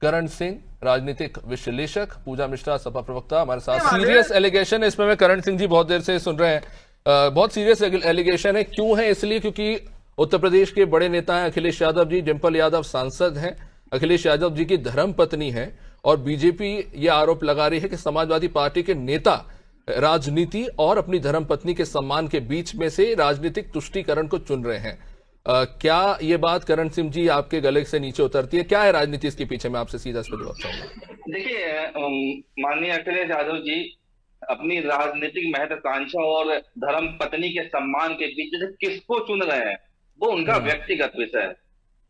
करण सिंह, राजनीतिक विश्लेषक, पूजा मिश्रा सपा प्रवक्ता हमारे साथ। सीरियस एलिगेशन है इसमें, मैं करण सिंह जी बहुत देर से सुन रहे हैं, बहुत सीरियस एलिगेशन है। क्यों है? इसलिए क्योंकि उत्तर प्रदेश के बड़े नेता हैं अखिलेश यादव जी, डिंपल यादव सांसद हैं, अखिलेश यादव जी की धर्मपत्नी है, और बीजेपी ये आरोप लगा रही है कि समाजवादी पार्टी के नेता राजनीति और अपनी धर्मपत्नी के सम्मान के बीच में से राजनीतिक तुष्टीकरण को चुन रहे हैं। क्या ये बात करण सिंह जी आपके गले से नीचे उतरती है? क्या है राजनीति इसके पीछे? मैं आपसे सीधा इस पर जवाब चाहूंगा। देखिए, माननीय अखिलेश यादव जी अपनी राजनीतिक महत्वाकांक्षा और धर्म पत्नी के सम्मान के बीच से किसको चुन रहे हैं, वो उनका व्यक्तिगत विषय है,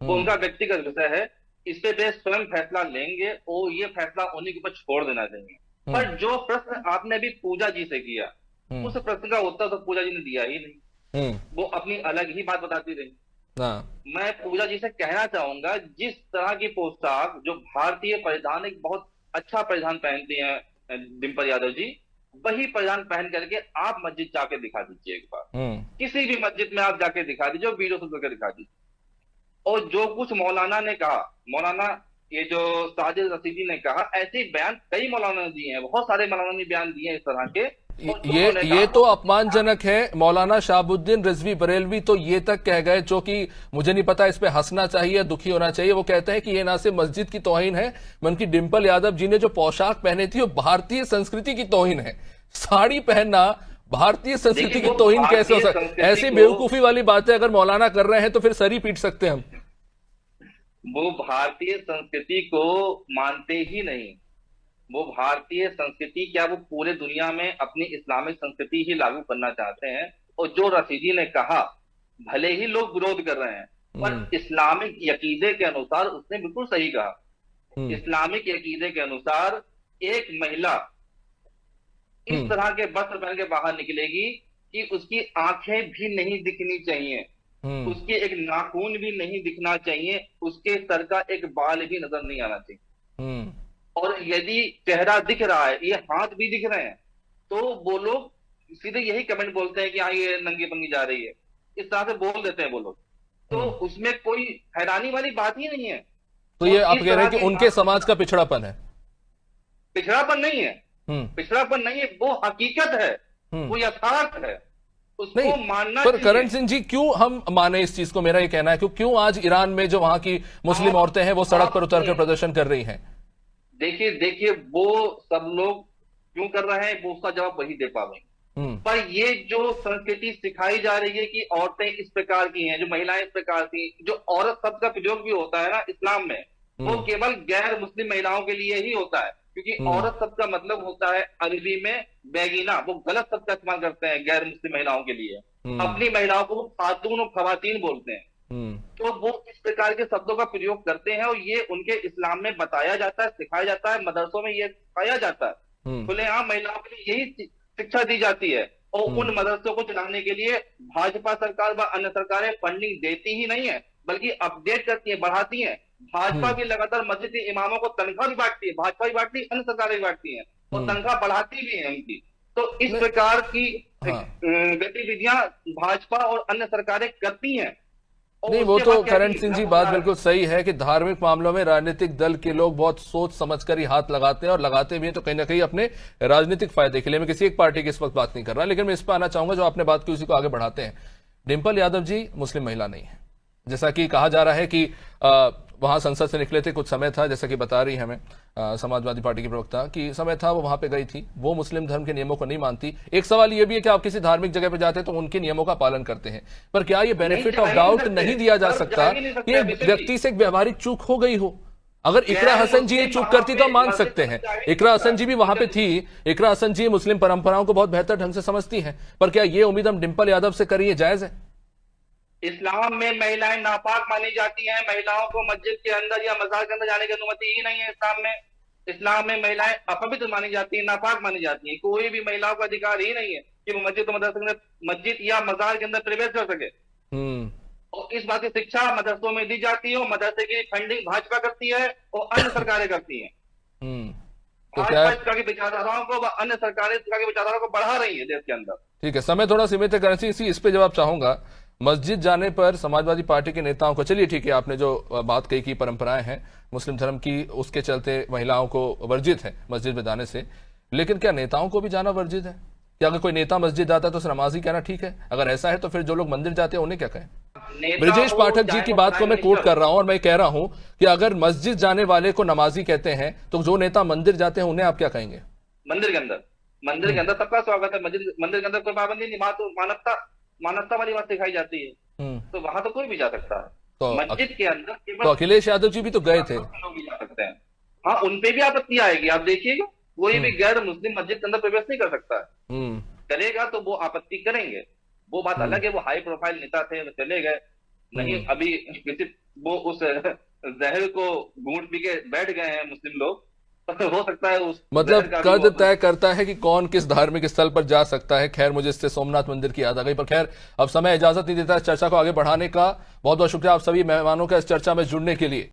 वो उनका व्यक्तिगत विषय है। इस पे वे स्वयं फैसला लेंगे और ये फैसला उन्हीं के ऊपर छोड़ देना चाहिए। पर जो प्रश्न आपने भी पूजा जी से किया, उस प्रश्न का उत्तर तो पूजा जी ने दिया ही नहीं। वो अपनी अलग ही बात बताती रही। मैं पूजा जी से कहना चाहूंगा, जिस तरह की पोशाक जो भारतीय परिधान, एक बहुत अच्छा परिधान पहनती हैं डिंपल यादव जी, वही परिधान पहन करके आप मस्जिद जाके दिखा दीजिए एक बार। किसी भी मस्जिद में आप जाके दिखा दीजिए, वीडियो शूट करके दिखा दीजिए। और जो कुछ मौलाना ने कहा, मौलाना ये जो साजिद रशीदी ने कहा, ऐसे बयान कई मौलाना ने दिए हैं, बहुत सारे मौलाना ने बयान दिए हैं इस तरह के। ये तो अपमानजनक है। मौलाना शहाबुद्दीन रिजवी बरेलवी तो ये तक कह गए, जो कि मुझे नहीं पता इस पे हंसना चाहिए दुखी होना चाहिए। वो कहते हैं कि ये ना सिर्फ मस्जिद की तौहीन है, बल्कि डिंपल यादव जी ने जो पोशाक पहनी थी वो भारतीय संस्कृति की तौहीन है। साड़ी पहनना भारतीय संस्कृति की तौहीन कैसे हो सकता है? ऐसी बेवकूफी वाली बातें अगर मौलाना कर रहे हैं तो फिर सर ही पीट सकते हैं हम। वो भारतीय संस्कृति को मानते ही नहीं। वो भारतीय संस्कृति क्या, वो पूरे दुनिया में अपनी इस्लामिक संस्कृति ही लागू करना चाहते हैं। और जो रशीदी ने कहा, भले ही लोग विरोध कर रहे हैं, पर इस्लामिक यकीदे के अनुसार उसने बिल्कुल सही कहा। इस्लामिक यकीदे के अनुसार एक महिला इस तरह के वस्त्र पहन के बाहर निकलेगी कि उसकी आंखें भी नहीं दिखनी चाहिए, उसके एक नाखून भी नहीं दिखना चाहिए, उसके सर का एक बाल भी नजर नहीं आना चाहिए। और यदि चेहरा दिख रहा है, ये हाथ भी दिख रहे हैं, तो वो लोग सीधे यही कमेंट बोलते हैं कि हाँ ये नंगी पंगी जा रही है, इस तरह से बोल देते हैं वो लोग। तो उसमें कोई हैरानी वाली बात ही नहीं है। तो ये आप कह रहे हैं कि उनके समाज का पिछड़ापन है? पिछड़ापन नहीं है, पिछड़ापन नहीं है, वो हकीकत है, वो यथार्थ है, उसको मानना। पर करण सिंह जी, क्यों हम माने इस चीज को? मेरा ये कहना है कि क्यों आज ईरान में जो वहां की मुस्लिम औरतें हैं वो सड़क पर उतरकर प्रदर्शन कर रही हैं? देखिए वो सब लोग क्यों कर रहे हैं, वो उसका जवाब वही दे पाएंगे। पर ये जो संस्कृति सिखाई जा रही है कि औरतें इस प्रकार की हैं, जो महिलाएं इस प्रकार की, जो औरत शब्द का प्रयोग भी होता है ना इस्लाम में, वो केवल गैर मुस्लिम महिलाओं के लिए ही होता है। क्योंकि औरत शब्द का मतलब होता है अरबी में बेगीना, वो गलत शब्द का इस्तेमाल करते हैं गैर मुस्लिम महिलाओं के लिए। अपनी महिलाओं को वो खातून और खवातीन बोलते हैं। तो वो इस प्रकार के शब्दों का प्रयोग करते हैं, और ये उनके इस्लाम में बताया जाता है, सिखाया जाता है, मदरसों में ये सिखाया जाता है। खुलेआम महिलाओं के लिए यही शिक्षा दी जाती है। और उन मदरसों को चलाने के लिए भाजपा सरकार व अन्य सरकारें फंडिंग देती ही नहीं है, बल्कि अपडेट करती है, बढ़ाती है। भाजपा भी लगातार मस्जिद के इमामों को तनख्वाह भी बांटती है, भाजपा भी बांटती है, अन्य सरकारें भी बांटती हैं, और तनख्वाह बढ़ाती भी है उनकी। तो इस प्रकार की गतिविधियां भाजपा और अन्य सरकारें करती हैं। नहीं, वो तो करण सिंह जी बात बिल्कुल सही है कि धार्मिक मामलों में राजनीतिक दल के लोग बहुत सोच समझकर ही हाथ लगाते हैं, और लगाते भी हैं तो कहीं ना कहीं अपने राजनीतिक फायदे के लिए। मैं किसी एक पार्टी की इस वक्त बात नहीं कर रहा, लेकिन मैं इस पर आना चाहूंगा जो आपने बात की उसी को आगे बढ़ाते हैं। डिंपल यादव जी मुस्लिम महिला नहीं है, जैसा कि कहा जा रहा है कि वहां संसद से निकले थे, कुछ समय था, जैसा कि बता रही है हमें समाजवादी पार्टी की प्रवक्ता कि समय था वो वहां पे गई थी, वो मुस्लिम धर्म के नियमों को नहीं मानती। एक सवाल ये भी है कि आप किसी धार्मिक जगह पे जाते हैं तो उनके नियमों का पालन करते हैं, पर क्या ये बेनिफिट ऑफ डाउट नहीं दिया जा सकता कि व्यक्ति से एक व्यवहारिक चूक हो गई हो? अगर इकरा हसन जी ये चूक करती तो हम मान सकते हैं, इकरा हसन जी भी वहां पे थी, इकरा हसन जी मुस्लिम परंपराओं को बहुत बेहतर ढंग से समझती हैं, पर क्या ये उम्मीद हम डिंपल यादव से करिए जायज है? इस्लाम में महिलाएं नापाक मानी जाती हैं, महिलाओं को मस्जिद के अंदर या मजार के अंदर जाने की अनुमति ही नहीं है इस्लाम में। इस्लाम में महिलाएं अपवित्र मानी जाती हैं, नापाक मानी जाती हैं। कोई भी महिलाओं का अधिकार ही नहीं है कि वो मस्जिद या मजार के अंदर प्रवेश कर सके। और इस बात की शिक्षा मदरसों में दी जाती है, और मदरसे की फंडिंग भाजपा करती है और अन्य सरकारें करती हैं। भाजपा इस तरह की विचारधाराओं को व अन्य सरकारें इस तरह की विचारधाराओं को बढ़ा रही है देश के अंदर। ठीक है, समय थोड़ा सीमित है, करण सिंह इस पे जवाब चाहूंगा। मस्जिद जाने पर समाजवादी पार्टी के नेताओं को, चलिए ठीक है, आपने जो बात कही कि परंपराएं हैं मुस्लिम धर्म की, उसके चलते महिलाओं को वर्जित है मस्जिद में जाने से, लेकिन क्या नेताओं को भी जाना वर्जित है? कि अगर कोई नेता मस्जिद जाता है तो उसे नमाजी कहना ठीक है? अगर ऐसा है तो फिर जो लोग मंदिर जाते हैं उन्हें क्या कहें? ब्रजेश पाठक जी की बात को मैं कोट कर रहा हूं और मैं कह रहा हूं कि अगर मस्जिद जाने वाले को नमाजी कहते हैं तो जो नेता मंदिर जाते हैं उन्हें आप क्या कहेंगे? मंदिर के अंदर सबका स्वागत है। मंदिर के अंदर कोई पाबंदी नहीं, वहां तो मानवता वाली बात सिखाई जाती है, तो वहां तो कोई भी जा सकता है। तो मस्जिद के अंदर केवल तो अखिलेश यादव जी भी तो गए थे, लोग भी जा सकते हैं। हाँ, उनपे भी आपत्ति आएगी, आप देखिएगा, कोई भी गैर मुस्लिम मस्जिद के अंदर प्रवेश नहीं कर सकता है। करेगा तो वो आपत्ति करेंगे, वो बात अलग है। वो हाई प्रोफाइल नेता थे, वो चले गए, नहीं अभी किसी वो उस जहर को घूंट पी के बैठ गए हैं मुस्लिम लोग, तो हो सकता है उस मतलब कद तय करता है कि कौन किस धार्मिक स्थल पर जा सकता है। खैर, मुझे इससे सोमनाथ मंदिर की याद आ गई, पर खैर अब समय इजाजत नहीं देता इस चर्चा को आगे बढ़ाने का। बहुत बहुत शुक्रिया आप सभी मेहमानों का इस चर्चा में जुड़ने के लिए।